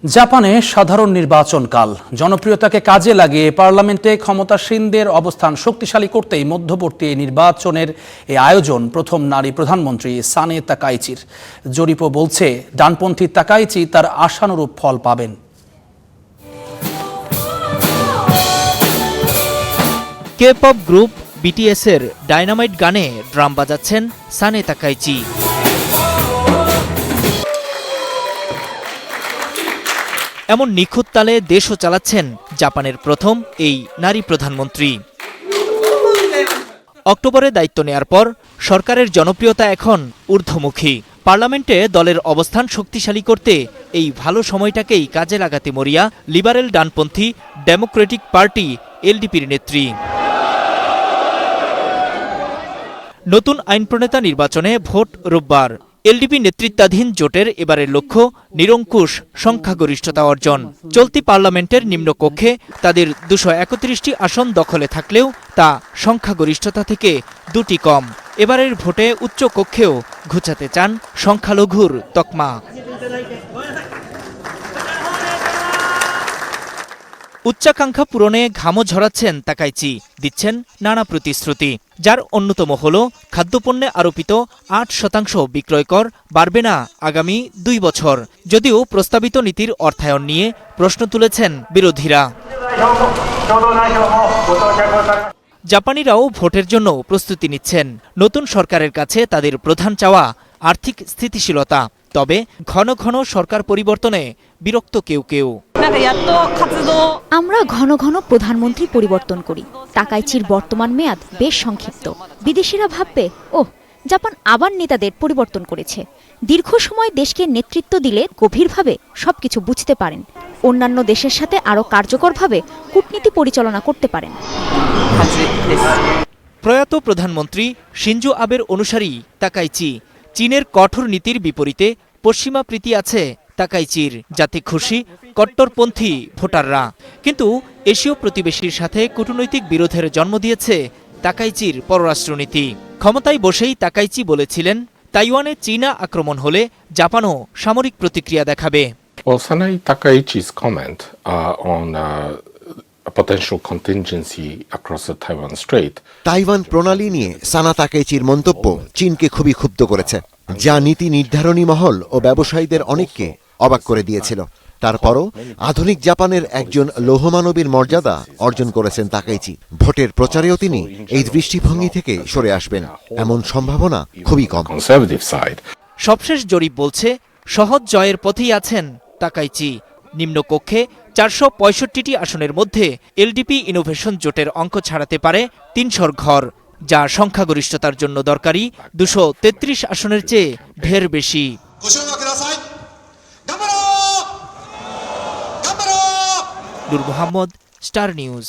জাপানে সাধারণ নির্বাচনকাল জনপ্রিয়তাকে কাজে লাগিয়ে পার্লামেন্টে ক্ষমতাসীনদের অবস্থান শক্তিশালী করতেই মধ্যবর্তী নির্বাচনের এই আয়োজন প্রথম নারী প্রধানমন্ত্রী সানে তাকাইচির। জরিপও বলছে ডানপন্থী তাকাইচি তার আশানুরূপ ফল পাবেন। কে-পপ গ্রুপ বিটিএস এর ডায়নামাইট গানে ড্রাম বাজাচ্ছেন সানে তাকাইচি। এমন নিখুঁত তালে দেশও চালাচ্ছেন জাপানের প্রথম এই নারী প্রধানমন্ত্রী। অক্টোবরে দায়িত্ব নেয়ার পর সরকারের জনপ্রিয়তা এখন ঊর্ধ্বমুখী। পার্লামেন্টে দলের অবস্থান শক্তিশালী করতে এই ভালো সময়টাকেই কাজে লাগাতে মরিয়া লিবারেল ডানপন্থী ডেমোক্রেটিক পার্টি এলডিপির নেত্রী। নতুন আইন প্রণেতা নির্বাচনে ভোট রোববার। এলডিপি নেতৃত্বাধীন জোটের এবারের লক্ষ্য নিরঙ্কুশ সংখ্যাগরিষ্ঠতা অর্জন। চলতি পার্লামেন্টের নিম্নকক্ষে তাদের 231টি আসন দখলে থাকলেও তা সংখ্যাগরিষ্ঠতা থেকে দুটি কম। এবারের ভোটে উচ্চ কক্ষেও ঘুচাতে চান সংখ্যালঘুর তকমা। উচ্চাকাঙ্ক্ষা পূরণে ঘামও ঝরাচ্ছেন তাকাইচি, দিচ্ছেন নানা প্রতিশ্রুতি, যার অন্যতম হল খাদ্যপণ্যে আরোপিত 8% বিক্রয় কর বাড়বে না আগামী 2 বছর। যদিও প্রস্তাবিত নীতির অর্থায়ন নিয়ে প্রশ্ন তুলেছেন বিরোধীরা। জাপানিরাও ভোটের জন্য প্রস্তুতি নিচ্ছেন। নতুন সরকারের কাছে তাদের প্রধান চাওয়া আর্থিক স্থিতিশীলতা। তবে ঘন ঘন সরকার পরিবর্তনে বিরক্ত কেউ কেউ। আমরা ঘন ঘন প্রধানমন্ত্রী পরিবর্তন করি। তাকাইচির বর্তমান মেয়াদ বেশ সংক্ষিপ্ত। বিদেশিরা ভাববে, ওহ, জাপান আবার নেতাদের পরিবর্তন করেছে। দীর্ঘ সময় দেশকে নেতৃত্ব দিলে গভীরভাবে সবকিছু বুঝতে পারেন। অন্যান্য দেশের সাথে আরও কার্যকরভাবে কূটনীতি পরিচালনা করতে পারেন। প্রয়াত প্রধানমন্ত্রী শিনজো আবের অনুসারী তাকাইচি। চীনের কঠোর নীতির বিপরীতে পশ্চিমা প্রীতি আছে তাকাইচির, যাতে খুশি কট্টরপন্থী ভোটাররা। কিন্তু এশীয় প্রতিবেশীর সাথে কূটনৈতিক বিরোধের জন্ম দিয়েছে তাকাইচির পররাষ্ট্রনীতি। ক্ষমতায় বসেই তাকাইচি বলেছিলেন, তাইওয়ানে চীনা আক্রমণ হলে জাপানও সামরিক প্রতিক্রিয়া দেখাবে। Well, Sanai Takaichi's comment on a potential contingency across the Taiwan Strait. Taiwan প্রণালী নিয়ে সানা তাকাইচির মন্তব্য চীনকে খুবই ক্ষুব্ধ করেছে, যা নীতি নির্ধারণী মহল ও ব্যবসায়ীদের অনেককে অবাক করে দিয়েছিল। তারপরও আধুনিক জাপানের একজন লৌহমানবীর মর্যাদা অর্জন করেছেন তাকাইচি। ভোটের প্রচারেও তিনি এই দৃষ্টিভঙ্গি থেকে সরে আসবেন এমন সম্ভাবনা খুবই কম। সবশেষ জরিপ বলছে সহজ জয়ের পথেই আছেন তাকাইচি। নিম্নকক্ষে 465টি আসনের মধ্যে এলডিপি ইনোভেশন জোটের অঙ্ক ছাড়াতে পারে 300 ঘর, যা সংখ্যাগরিষ্ঠতার জন্য দরকারি 233 আসনের চেয়ে ঢের বেশি। নূর মোহাম্মদ, স্টার নিউজ।